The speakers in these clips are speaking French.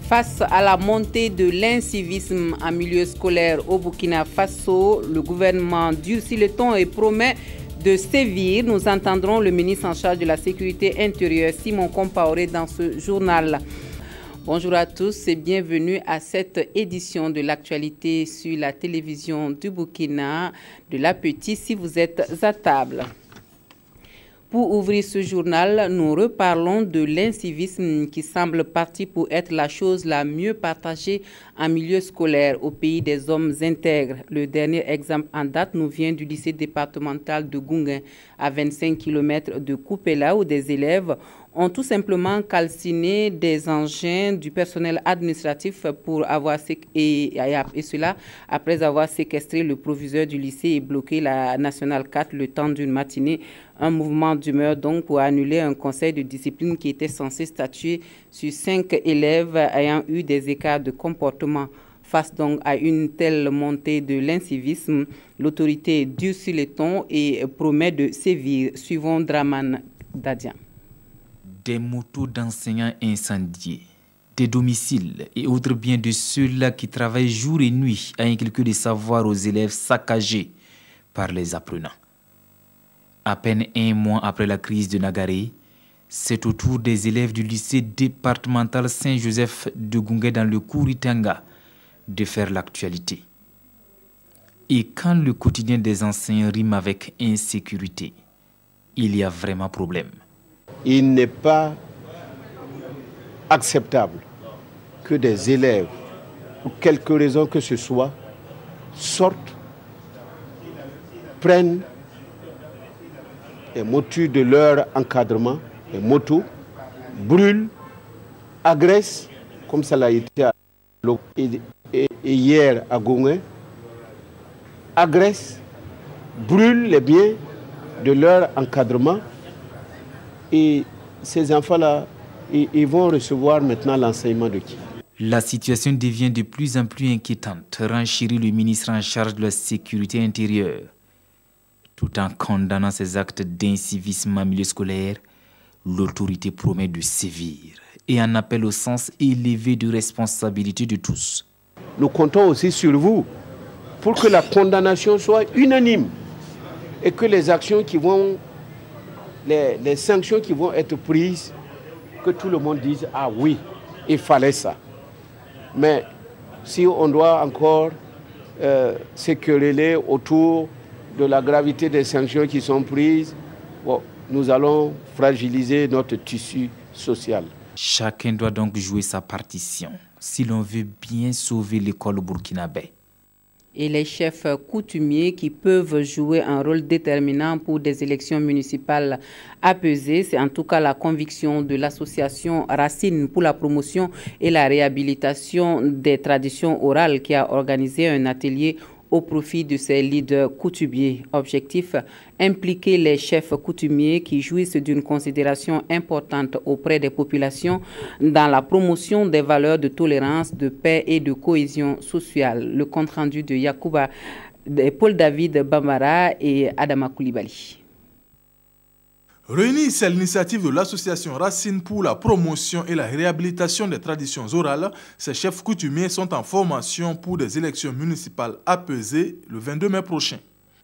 Face à la montée de l'incivisme en milieu scolaire au Burkina Faso, le gouvernement durcit le ton et promet de sévir. Nous entendrons le ministre en charge de la sécurité intérieure, Simon Compaoré, dans ce journal. Bonjour à tous et bienvenue à cette édition de l'actualité sur la télévision du Burkina, de l'Appétit si vous êtes à table. Pour ouvrir ce journal, nous reparlons de l'incivisme qui semble parti pour être la chose la mieux partagée en milieu scolaire au pays des hommes intègres. Le dernier exemple en date nous vient du lycée départemental de Gounguin, à 25 km de Koupela, où des élèves ont tout simplement calciné des engins du personnel administratif pour avoir et cela après avoir séquestré le proviseur du lycée et bloqué la Nationale 4 le temps d'une matinée. Un mouvement d'humeur donc pour annuler un conseil de discipline qui était censé statuer sur 5 élèves ayant eu des écarts de comportement. Face donc à une telle montée de l'incivisme, l'autorité durcit les tons et promet de sévir. Suivons Draman Dadian. Des motos d'enseignants incendiés, des domiciles et autres biens de ceux-là qui travaillent jour et nuit à inculquer des savoirs aux élèves saccagés par les apprenants. À peine un mois après la crise de Nagaré, c'est au tour des élèves du lycée départemental Saint-Joseph de Goungué dans le Kouritanga de faire l'actualité. Et quand le quotidien des enseignants rime avec insécurité, il y a vraiment problème. Il n'est pas acceptable que des élèves, pour quelque raison que ce soit, sortent, prennent les motus de leur encadrement, les motos, brûlent, agressent, comme ça l'a été hier à Gounguin, agressent, brûlent les biens de leur encadrement. Et ces enfants-là, ils vont recevoir maintenant l'enseignement de qui? La situation devient de plus en plus inquiétante, renchérit le ministre en charge de la sécurité intérieure. Tout en condamnant ces actes d'incivisme en milieu scolaire, l'autorité promet de sévir et en appelle au sens élevé de responsabilité de tous. Nous comptons aussi sur vous pour que la condamnation soit unanime et que les actions qui vont, les sanctions qui vont être prises, que tout le monde dise « Ah oui, il fallait ça ». Mais si on doit encore se quereller autour de la gravité des sanctions qui sont prises, bon, nous allons fragiliser notre tissu social. Chacun doit donc jouer sa partition si l'on veut bien sauver l'école burkinabé. Et les chefs coutumiers qui peuvent jouer un rôle déterminant pour des élections municipales apaisées. C'est en tout cas la conviction de l'association Racine pour la promotion et la réhabilitation des traditions orales qui a organisé un atelier au profit de ces leaders coutumiers. Objectif, impliquer les chefs coutumiers qui jouissent d'une considération importante auprès des populations dans la promotion des valeurs de tolérance, de paix et de cohésion sociale. Le compte-rendu de Yacouba, de Paul David Bambara et Adama Koulibaly. Réunis à l'initiative de l'association Racine pour la promotion et la réhabilitation des traditions orales, ces chefs coutumiers sont en formation pour des élections municipales apaisées le 22 mai prochain.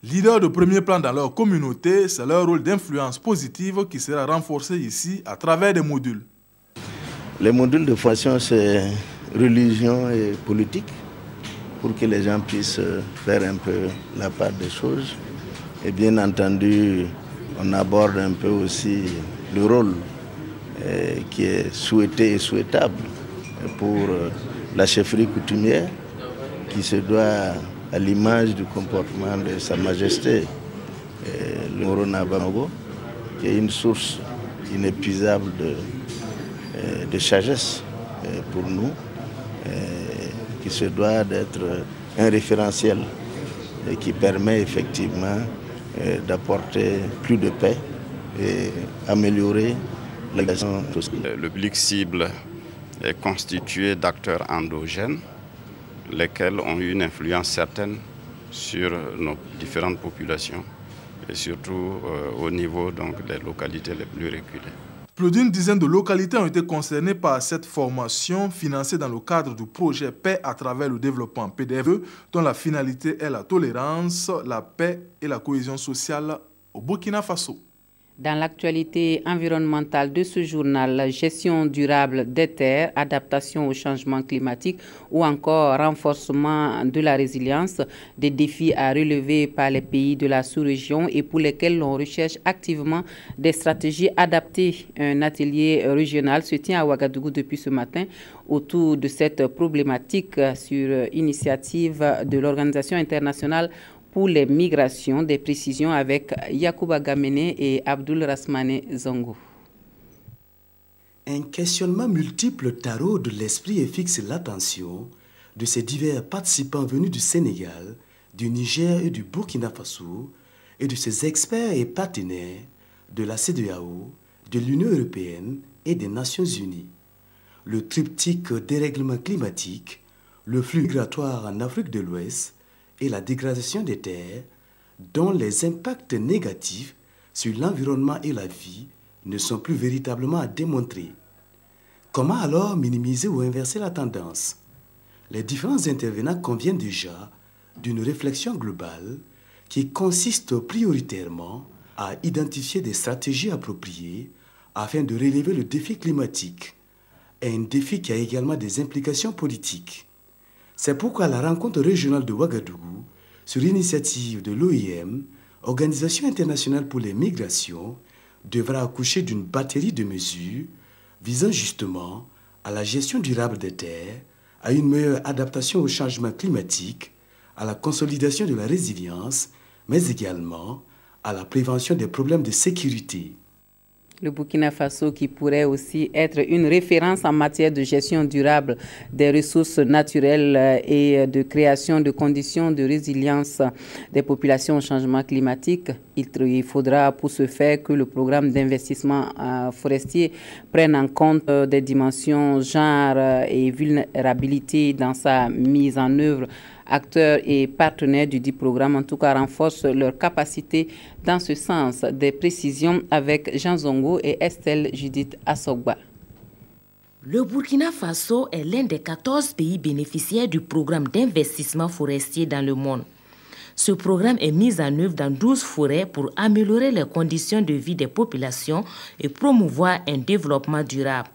Leaders de premier plan dans leur communauté, c'est leur rôle d'influence positive qui sera renforcé ici à travers des modules. Les modules de formation, c'est religion et politique, pour que les gens puissent faire un peu la part des choses. Et bien entendu, on aborde un peu aussi le rôle qui est souhaité et souhaitable pour la chefferie coutumière qui se doit à l'image du comportement de Sa Majesté le Morona Banogo, qui est une source inépuisable de sagesse pour nous, qui se doit d'être un référentiel et qui permet effectivement d'apporter plus de paix et améliorer la gestion sociale. Le public cible est constitué d'acteurs endogènes, lesquels ont eu une influence certaine sur nos différentes populations et surtout au niveau donc, des localités les plus reculées. Plus d'une dizaine de localités ont été concernées par cette formation financée dans le cadre du projet Paix à travers le développement PDFE, dont la finalité est la tolérance, la paix et la cohésion sociale au Burkina Faso. Dans l'actualité environnementale de ce journal, gestion durable des terres, adaptation au changement climatique ou encore renforcement de la résilience, des défis à relever par les pays de la sous-région et pour lesquels l'on recherche activement des stratégies adaptées. Un atelier régional se tient à Ouagadougou depuis ce matin autour de cette problématique sur initiative de l'Organisation internationale pour les migrations, des précisions avec Yacouba Gamene et Abdul Rasmane Zongo. Un questionnement multiple taraude l'esprit et fixe l'attention de ces divers participants venus du Sénégal, du Niger et du Burkina Faso et de ces experts et partenaires de la CEDEAO, de l'Union européenne et des Nations unies. Le triptyque dérèglement climatique, le flux migratoire en Afrique de l'Ouest et la dégradation des terres, dont les impacts négatifs sur l'environnement et la vie ne sont plus véritablement à démontrer. Comment alors minimiser ou inverser la tendance? Les différents intervenants conviennent déjà d'une réflexion globale qui consiste prioritairement à identifier des stratégies appropriées afin de relever le défi climatique, un défi qui a également des implications politiques. C'est pourquoi la rencontre régionale de Ouagadougou, sur l'initiative de l'OIM, Organisation internationale pour les migrations, devra accoucher d'une batterie de mesures visant justement à la gestion durable des terres, à une meilleure adaptation au changement climatique, à la consolidation de la résilience, mais également à la prévention des problèmes de sécurité. Le Burkina Faso qui pourrait aussi être une référence en matière de gestion durable des ressources naturelles et de création de conditions de résilience des populations au changement climatique. Il faudra pour ce faire que le programme d'investissement forestier prenne en compte des dimensions genre et vulnérabilité dans sa mise en œuvre. Acteurs et partenaires du dit programme, en tout cas, renforcent leur capacité dans ce sens. Des précisions avec Jean Zongo et Estelle Judith Assogba. Le Burkina Faso est l'un des 14 pays bénéficiaires du programme d'investissement forestier dans le monde. Ce programme est mis en œuvre dans 12 forêts pour améliorer les conditions de vie des populations et promouvoir un développement durable.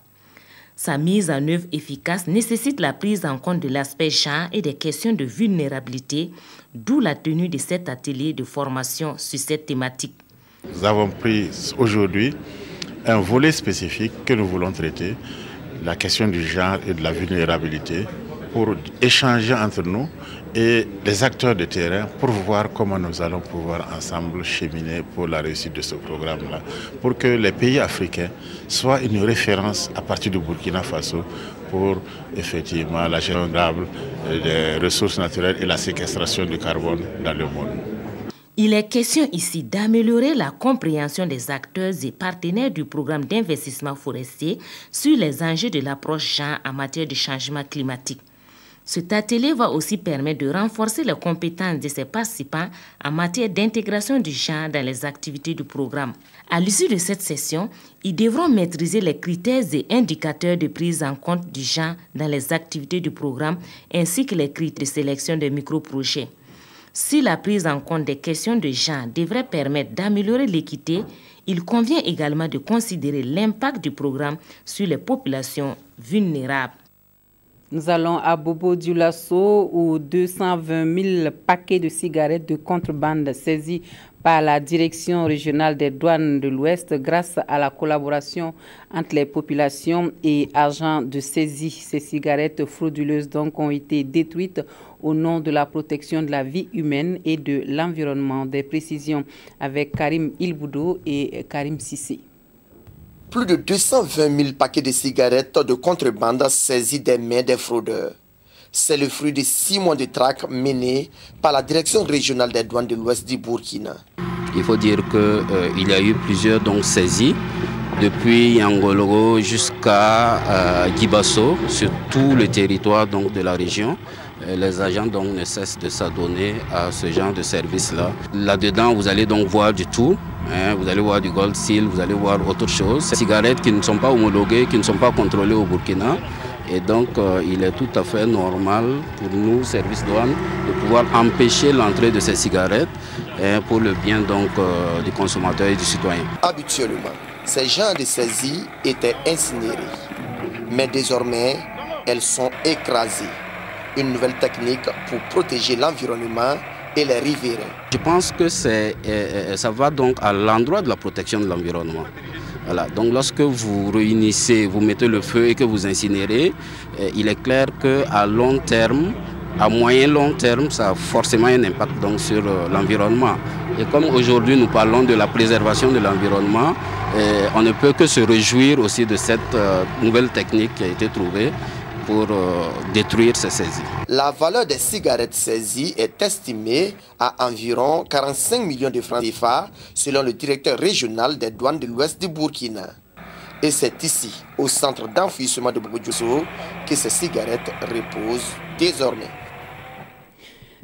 Sa mise en œuvre efficace nécessite la prise en compte de l'aspect genre et des questions de vulnérabilité, d'où la tenue de cet atelier de formation sur cette thématique. Nous avons pris aujourd'hui un volet spécifique que nous voulons traiter, la question du genre et de la vulnérabilité, pour échanger entre nous et les acteurs de terrain pour voir comment nous allons pouvoir ensemble cheminer pour la réussite de ce programme-là, pour que les pays africains soient une référence à partir du Burkina Faso pour effectivement la gestion durable des ressources naturelles et la séquestration du carbone dans le monde. Il est question ici d'améliorer la compréhension des acteurs et partenaires du programme d'investissement forestier sur les enjeux de l'approche genre en matière de changement climatique. Cet atelier va aussi permettre de renforcer les compétences de ses participants en matière d'intégration du genre dans les activités du programme. À l'issue de cette session, ils devront maîtriser les critères et indicateurs de prise en compte du genre dans les activités du programme ainsi que les critères de sélection des micro-projets. Si la prise en compte des questions de genre devrait permettre d'améliorer l'équité, il convient également de considérer l'impact du programme sur les populations vulnérables. Nous allons à Bobo-Dioulasso où 220 000 paquets de cigarettes de contrebande saisis par la Direction régionale des douanes de l'Ouest grâce à la collaboration entre les populations et agents de saisie. Ces cigarettes frauduleuses donc ont été détruites au nom de la protection de la vie humaine et de l'environnement. Des précisions avec Karim Ilboudo et Karim Sissi. Plus de 220 000 paquets de cigarettes de contrebande saisis des mains des fraudeurs. C'est le fruit de 6 mois de traque menés par la Direction régionale des douanes de l'Ouest du Burkina. Il faut dire qu'il y a eu plusieurs saisies, depuis Yangoloro jusqu'à Guibasso, sur tout le territoire de la région. Les agents ne cessent de s'adonner à ce genre de service-là. Là-dedans, vous allez voir du tout, Vous allez voir du Gold Seal, vous allez voir autre chose. Ces cigarettes qui ne sont pas homologuées, qui ne sont pas contrôlées au Burkina. Et donc, il est tout à fait normal pour nous, service douane, de pouvoir empêcher l'entrée de ces cigarettes pour le bien donc, du consommateur et du citoyen. Habituellement, ces genres de saisies étaient incinérées. Mais désormais, elles sont écrasées. Une nouvelle technique pour protéger l'environnement et les riverains. Je pense que ça va donc à l'endroit de la protection de l'environnement. Voilà. Donc lorsque vous réunissez, vous mettez le feu et que vous incinérez, il est clair qu'à long terme, à moyen long terme, ça a forcément un impact donc, sur l'environnement. Et comme aujourd'hui nous parlons de la préservation de l'environnement, on ne peut que se réjouir aussi de cette nouvelle technique qui a été trouvée pour détruire ces saisies. La valeur des cigarettes saisies est estimée à environ 45 millions de francs CFA selon le directeur régional des douanes de l'Ouest du Burkina. Et c'est ici, au centre d'enfouissement de Bobo-Diosso, que ces cigarettes reposent désormais.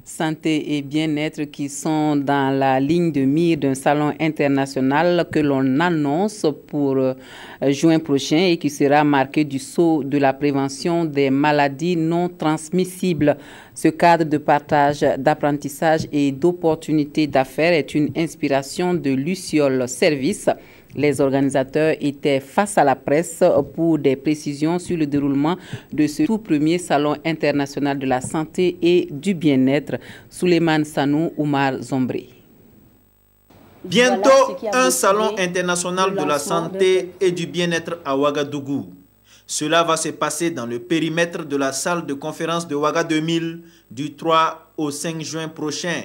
Santé et bien-être qui sont dans la ligne de mire d'un salon international que l'on annonce pour juin prochain et qui sera marqué du sceau de la prévention des maladies non transmissibles. Ce cadre de partage, d'apprentissage et d'opportunités d'affaires est une inspiration de Luciole Service. Les organisateurs étaient face à la presse pour des précisions sur le déroulement de ce tout premier salon international de la santé et du bien-être. Souleymane Sanou, Oumar Zombré. Bientôt, un salon international de la santé et du bien-être à Ouagadougou. Cela va se passer dans le périmètre de la salle de conférence de Ouaga 2000 du 3 au 5 juin prochain.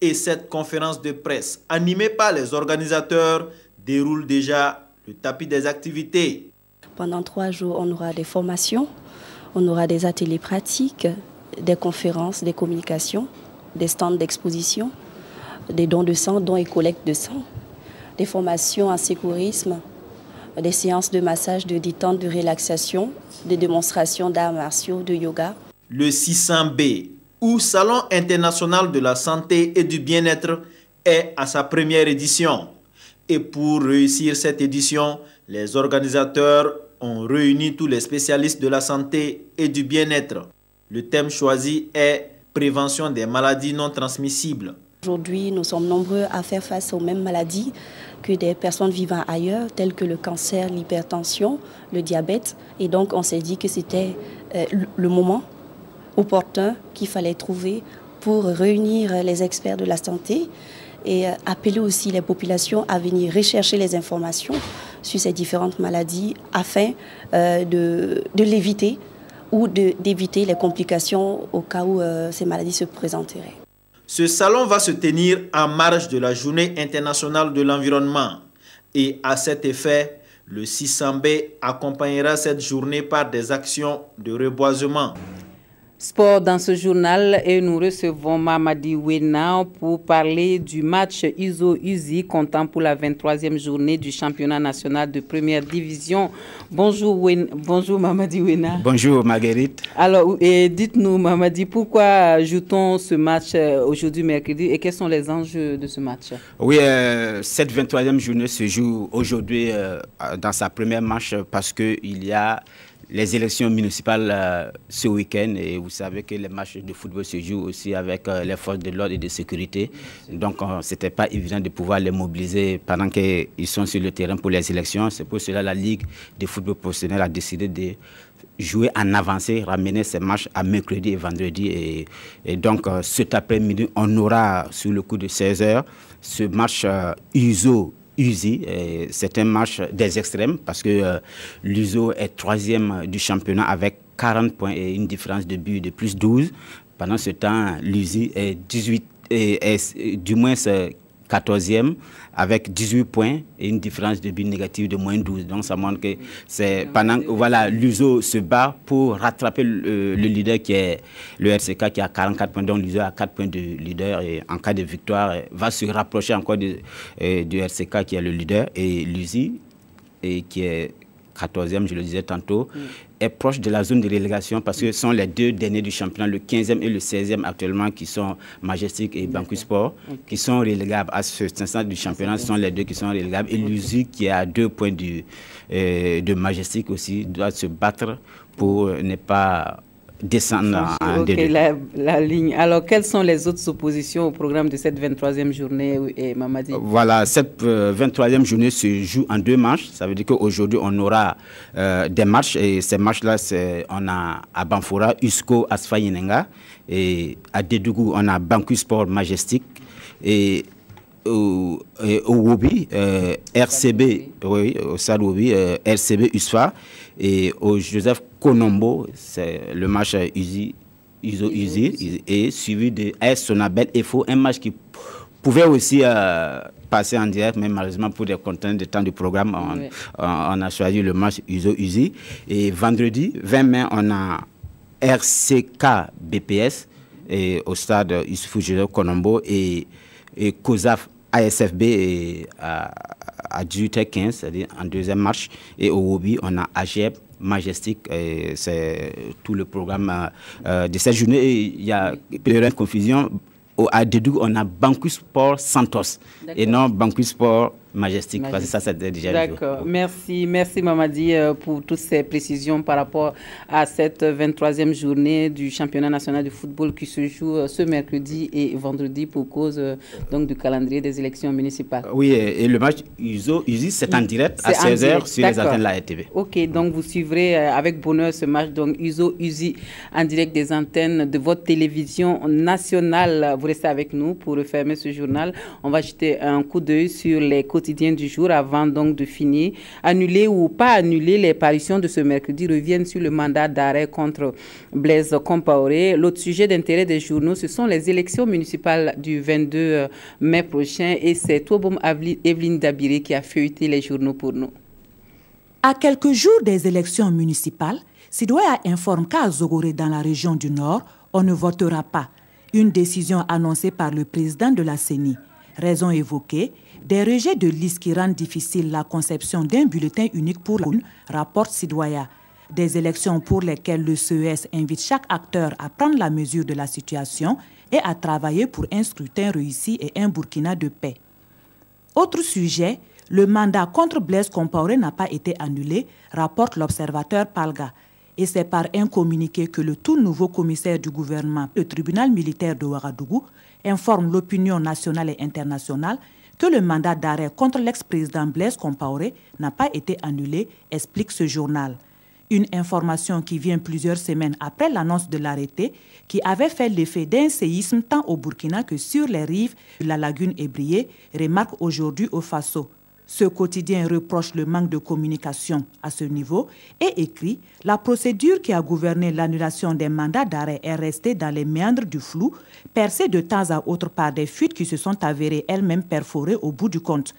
Et cette conférence de presse, animée par les organisateurs, déroule déjà le tapis des activités. Pendant 3 jours, on aura des formations, on aura des ateliers pratiques, des conférences, des communications, des stands d'exposition, des dons de sang, dons et collecte de sang, des formations en sécurisme, des séances de massage, de détente, de relaxation, des démonstrations d'arts martiaux, de yoga. Le 600B, ou Salon international de la santé et du bien-être, est à sa première édition. Et pour réussir cette édition, les organisateurs ont réuni tous les spécialistes de la santé et du bien-être. Le thème choisi est « Prévention des maladies non transmissibles ». Aujourd'hui, nous sommes nombreux à faire face aux mêmes maladies que des personnes vivant ailleurs, telles que le cancer, l'hypertension, le diabète. Et donc, on s'est dit que c'était le moment opportun qu'il fallait trouver pour réunir les experts de la santé et appeler aussi les populations à venir rechercher les informations sur ces différentes maladies afin de l'éviter ou d'éviter les complications au cas où ces maladies se présenteraient. Ce salon va se tenir en marge de la Journée internationale de l'environnement et à cet effet, le 600B accompagnera cette journée par des actions de reboisement. Sport dans ce journal et nous recevons Mamadi Wena pour parler du match Uzo-Uzi comptant pour la 23e journée du championnat national de première division. Bonjour Mamadi Wena. Bonjour Marguerite. Alors dites-nous Mamadi, pourquoi joue-t-on ce match aujourd'hui mercredi et quels sont les enjeux de ce match? Oui, cette 23e journée se joue aujourd'hui dans sa première manche parce qu'il y a les élections municipales ce week-end et vous savez que les matchs de football se jouent aussi avec les forces de l'ordre et de sécurité. Donc, ce n'était pas évident de pouvoir les mobiliser pendant qu'ils sont sur le terrain pour les élections. C'est pour cela que la Ligue de football professionnel a décidé de jouer en avancée, ramener ces matchs à mercredi et vendredi. Et donc, cet après-midi, on aura sur le coup de 16h ce match Uzo-Uzi. C'est un match des extrêmes parce que l'USO est 3e du championnat avec 40 points et une différence de but de plus 12. Pendant ce temps, l'USI est 14e avec 18 points et une différence de but négative de moins 12. Donc ça montre que c'est pendant voilà, l'USO se bat pour rattraper le leader qui est le RCK qui a 44 points. Donc l'USO a 4 points de leader et en cas de victoire va se rapprocher encore du RCK qui est le leader et l'USI qui est 14e, je le disais tantôt, est proche de la zone de relégation parce que ce sont les deux derniers du championnat, le 15e et le 16e actuellement, qui sont Majestic et Banco Sport, qui sont relégables. À ce instant du championnat, ce sont les deux qui sont relégables. Et l'USI, qui est à 2 points de Majestic aussi, doit se battre pour ne pas descendre en D2. La ligne. Alors, quelles sont les autres oppositions au programme de cette 23e journée, Mamadi? Voilà, cette 23e journée se joue en 2 matchs. Ça veut dire qu'aujourd'hui, on aura des matchs. Et ces matchs-là, on a à Banfora, Usco, Asfa Yenenga. Et à Dédougou, on a Banco Sport Majestic. Et au Wobi, RCB, oui, au Stade Wobi, RCB USFA. Et au Joseph Konombo, c'est le match Iso et suivi de AS Sonabel EFO, un match qui pouvait aussi passer en direct, mais malheureusement pour des contraintes de temps du programme, on a choisi le match Iso. Et vendredi, 20 mai, on a RCK BPS et au stade Issoufou Joseph Konombo et COSAF ASFB à 18h15, c'est-à-dire en 2e match. Et au Wobi, on a AGEP Majestic, c'est tout le programme de cette journée. Et il y a une confusion. À Dédougou, on a Banco Sport Santos et non Banco Sport Majestic, parce que ça, c'est déjà le jour. D'accord. Merci Mamadi pour toutes ces précisions par rapport à cette 23e journée du championnat national de football qui se joue ce mercredi et vendredi pour cause donc du calendrier des élections municipales. Oui, et le match USI, c'est en direct à 16h sur les antennes de la RTV. Ok, donc vous suivrez avec bonheur ce match, donc USI en direct des antennes de votre télévision nationale. Vous restez avec nous pour refermer ce journal. On va jeter un coup d'œil sur les quotidien du jour avant donc de finir. Annuler ou pas annuler, les parutions de ce mercredi reviennent sur le mandat d'arrêt contre Blaise Compaoré. L'autre sujet d'intérêt des journaux, ce sont les élections municipales du 22 mai prochain et c'est Toboum Evelyne Dabiré qui a feuilleté les journaux pour nous. À quelques jours des élections municipales, Sidoya informe qu'à Zogoré dans la région du Nord, on ne votera pas. Une décision annoncée par le président de la CENI. Raison évoquée, des rejets de listes qui rendent difficile la conception d'un bulletin unique pour l'une, rapporte Sidoya. Des élections pour lesquelles le CES invite chaque acteur à prendre la mesure de la situation et à travailler pour un scrutin réussi et un Burkina de paix. Autre sujet, le mandat contre Blaise Compaoré n'a pas été annulé, rapporte l'observateur Palga. Et c'est par un communiqué que le tout nouveau commissaire du gouvernement, le tribunal militaire de Ouagadougou, informe l'opinion nationale et internationale que le mandat d'arrêt contre l'ex-président Blaise Compaoré n'a pas été annulé, explique ce journal. Une information qui vient plusieurs semaines après l'annonce de l'arrêté qui avait fait l'effet d'un séisme tant au Burkina que sur les rives de la lagune Ébrié, remarque aujourd'hui au Faso. Ce quotidien reproche le manque de communication à ce niveau et écrit « La procédure qui a gouverné l'annulation des mandats d'arrêt est restée dans les méandres du flou, percée de temps à autre par des fuites qui se sont avérées elles-mêmes perforées au bout du compte. »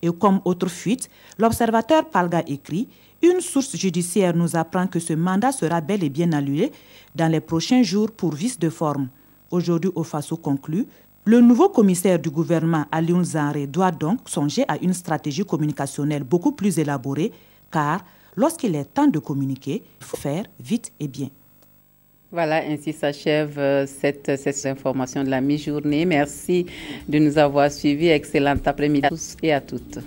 Et comme autre fuite, l'observateur Palga écrit « Une source judiciaire nous apprend que ce mandat sera bel et bien annulé dans les prochains jours pour vice de forme. » Aujourd'hui, au Faso conclut « Le nouveau commissaire du gouvernement, Alioune Zanré, doit donc songer à une stratégie communicationnelle beaucoup plus élaborée, car lorsqu'il est temps de communiquer, il faut faire vite et bien. » Voilà, ainsi s'achève cette information de la mi-journée. Merci de nous avoir suivis. Excellent après-midi à tous et à toutes.